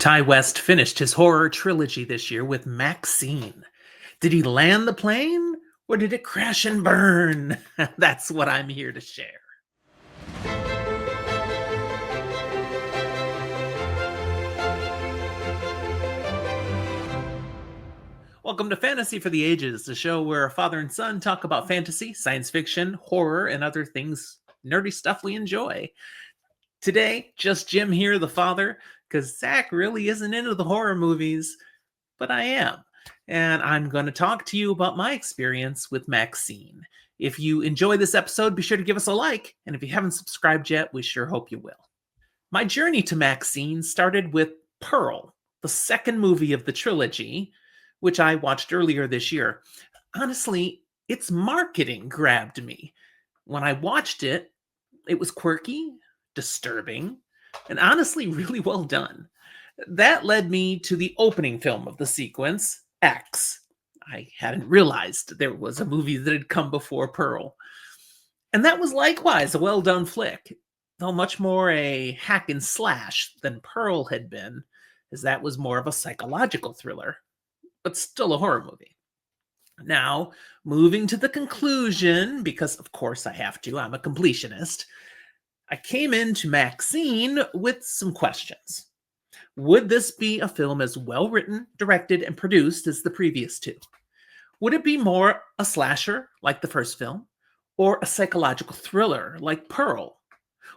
Ty West finished his horror trilogy this year with Maxxxine. Did he land the plane or did it crash and burn? That's what I'm here to share. Welcome to Fantasy for the Ages, the show where a father and son talk about fantasy, science fiction, horror, and other things, nerdy stuff we enjoy. Today, just Jim here, the father, because Zach really isn't into the horror movies, but I am. And I'm going to talk to you about my experience with Maxxxine. If you enjoy this episode, be sure to give us a like. And if you haven't subscribed yet, we sure hope you will. My journey to Maxxxine started with Pearl, the second movie of the trilogy, which I watched earlier this year. Honestly, its marketing grabbed me. When I watched it, it was quirky, disturbing, and honestly really well done. That led me to the opening film of the sequence, X. I hadn't realized there was a movie that had come before Pearl. And that was likewise a well-done flick, though much more a hack and slash than Pearl had been, as that was more of a psychological thriller, but still a horror movie. Now, moving to the conclusion, because of course I have to, I'm a completionist, I came into Maxxxine with some questions. Would this be a film as well written, directed, and produced as the previous two? Would it be more a slasher, like the first film, or a psychological thriller, like Pearl?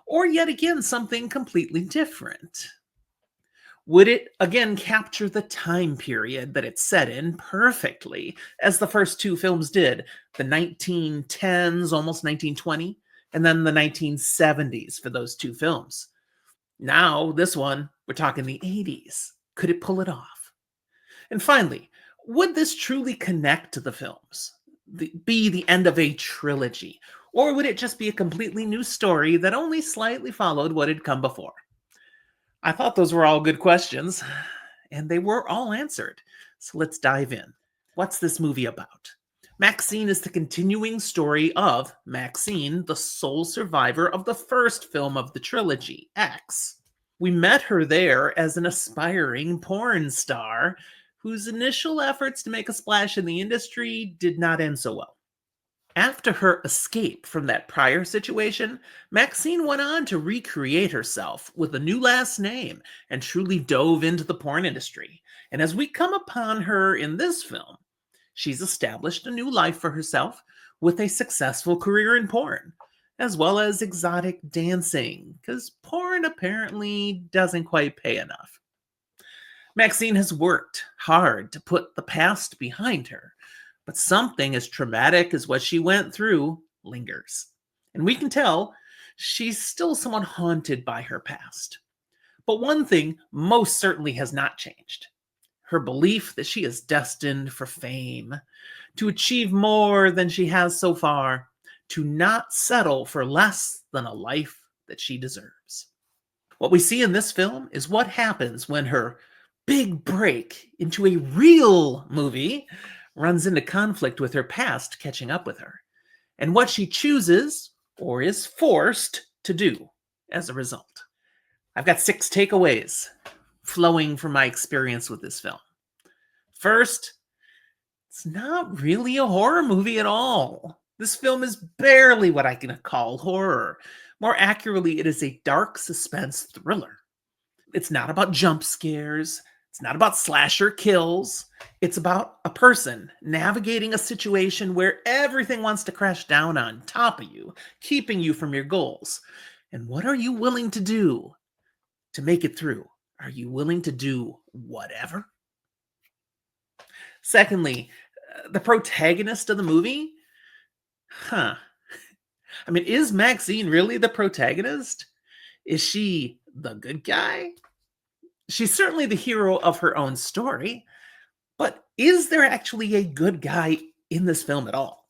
Or yet again, something completely different? Would it again capture the time period that it's set in perfectly, as the first two films did, the 1910s, almost 1920, and then the 1970s for those two films? Now, this one, we're talking the 80s. Could it pull it off? And finally, would this truly connect to the films? Be the end of a trilogy? Or would it just be a completely new story that only slightly followed what had come before? I thought those were all good questions, and they were all answered. So let's dive in. What's this movie about? Maxxxine is the continuing story of Maxxxine, the sole survivor of the first film of the trilogy, X. We met her there as an aspiring porn star whose initial efforts to make a splash in the industry did not end so well. After her escape from that prior situation, Maxxxine went on to recreate herself with a new last name and truly dove into the porn industry. And as we come upon her in this film, she's established a new life for herself with a successful career in porn, as well as exotic dancing, because porn apparently doesn't quite pay enough. Maxxxine has worked hard to put the past behind her, but something as traumatic as what she went through lingers. And we can tell she's still somewhat haunted by her past. But one thing most certainly has not changed: her belief that she is destined for fame, to achieve more than she has so far, to not settle for less than a life that she deserves. What we see in this film is what happens when her big break into a real movie runs into conflict with her past catching up with her, and what she chooses or is forced to do as a result. I've got 6 takeaways flowing from my experience with this film. First, it's not really a horror movie at all. This film is barely what I can call horror. More accurately, it is a dark suspense thriller. It's not about jump scares. It's not about slasher kills. It's about a person navigating a situation where everything wants to crash down on top of you, keeping you from your goals. And what are you willing to do to make it through? Are you willing to do whatever? Secondly, the protagonist of the movie? Is Maxxxine really the protagonist? Is she the good guy? She's certainly the hero of her own story, but is there actually a good guy in this film at all?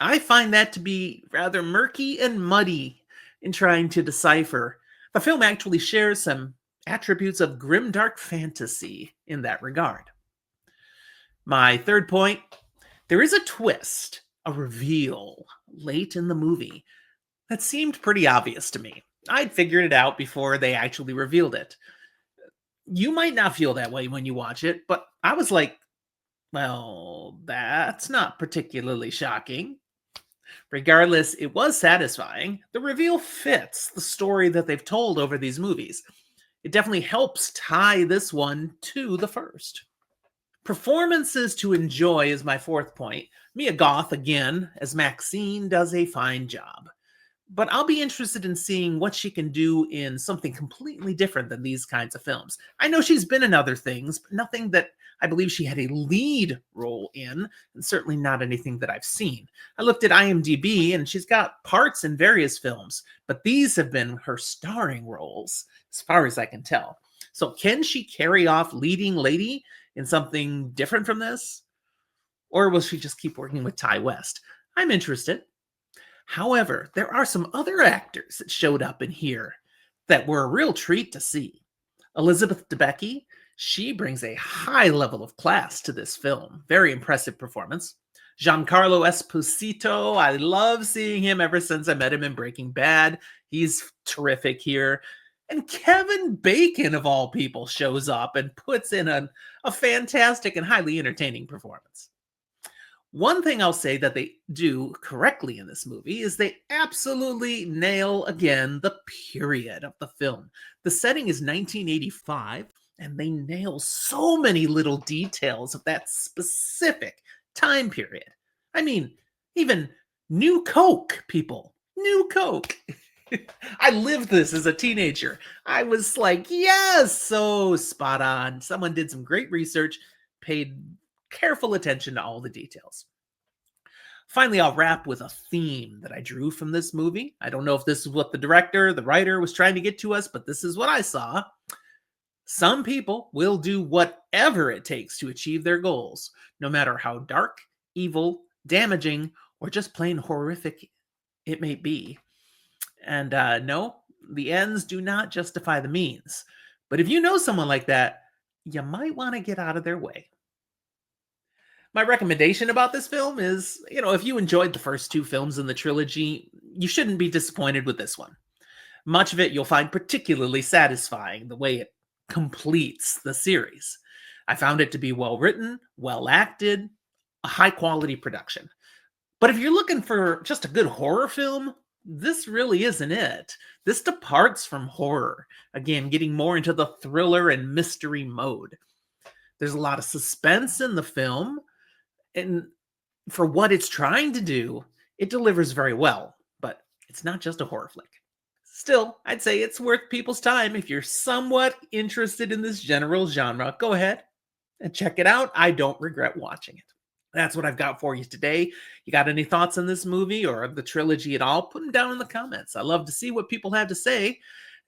I find that to be rather murky and muddy in trying to decipher. The film actually shares some attributes of grimdark fantasy in that regard. My third point: there is a twist, a reveal, late in the movie that seemed pretty obvious to me. I'd figured it out before they actually revealed it. You might not feel that way when you watch it, but I was like, well, that's not particularly shocking. Regardless, it was satisfying. The reveal fits the story that they've told over these movies. It definitely helps tie this one to the first. Performances to enjoy is my fourth point. Mia Goth, again, as Maxxine, does a fine job. But I'll be interested in seeing what she can do in something completely different than these kinds of films. I know she's been in other things, but nothing that I believe she had a lead role in, and certainly not anything that I've seen. I looked at IMDb, and she's got parts in various films, but these have been her starring roles, as far as I can tell. So can she carry off leading lady in something different from this? Or will she just keep working with Ty West? I'm interested. However, there are some other actors that showed up in here that were a real treat to see. Elizabeth Debicki, she brings a high level of class to this film. Very impressive performance. Giancarlo Esposito, I love seeing him ever since I met him in Breaking Bad. He's terrific here. And Kevin Bacon, of all people, shows up and puts in a fantastic and highly entertaining performance. One thing I'll say that they do correctly in this movie is they absolutely nail again the period of the film. The setting is 1985, and they nail so many little details of that specific time period. I mean, even New Coke, people. New Coke. I lived this as a teenager. I was like, yes, so spot on. Someone did some great research, paid careful attention to all the details. Finally, I'll wrap with a theme that I drew from this movie. I don't know if this is what the director, the writer was trying to get to us, but this is what I saw. Some people will do whatever it takes to achieve their goals, no matter how dark, evil, damaging, or just plain horrific it may be. And no, the ends do not justify the means. But if you know someone like that, you might want to get out of their way. My recommendation about this film is, if you enjoyed the first two films in the trilogy, you shouldn't be disappointed with this one. Much of it you'll find particularly satisfying, the way it completes the series. I found it to be well written, well acted, a high quality production. But if you're looking for just a good horror film, this really isn't it. This departs from horror, again, getting more into the thriller and mystery mode. There's a lot of suspense in the film, and for what it's trying to do, it delivers very well, but it's not just a horror flick. Still, I'd say it's worth people's time. If you're somewhat interested in this general genre, go ahead and check it out. I don't regret watching it. That's what I've got for you today. You got any thoughts on this movie or the trilogy at all? Put them down in the comments. I love to see what people have to say.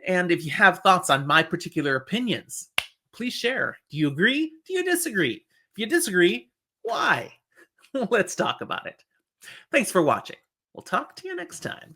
And if you have thoughts on my particular opinions, please share. Do you agree? Do you disagree? If you disagree, why? Let's talk about it. Thanks for watching. We'll talk to you next time.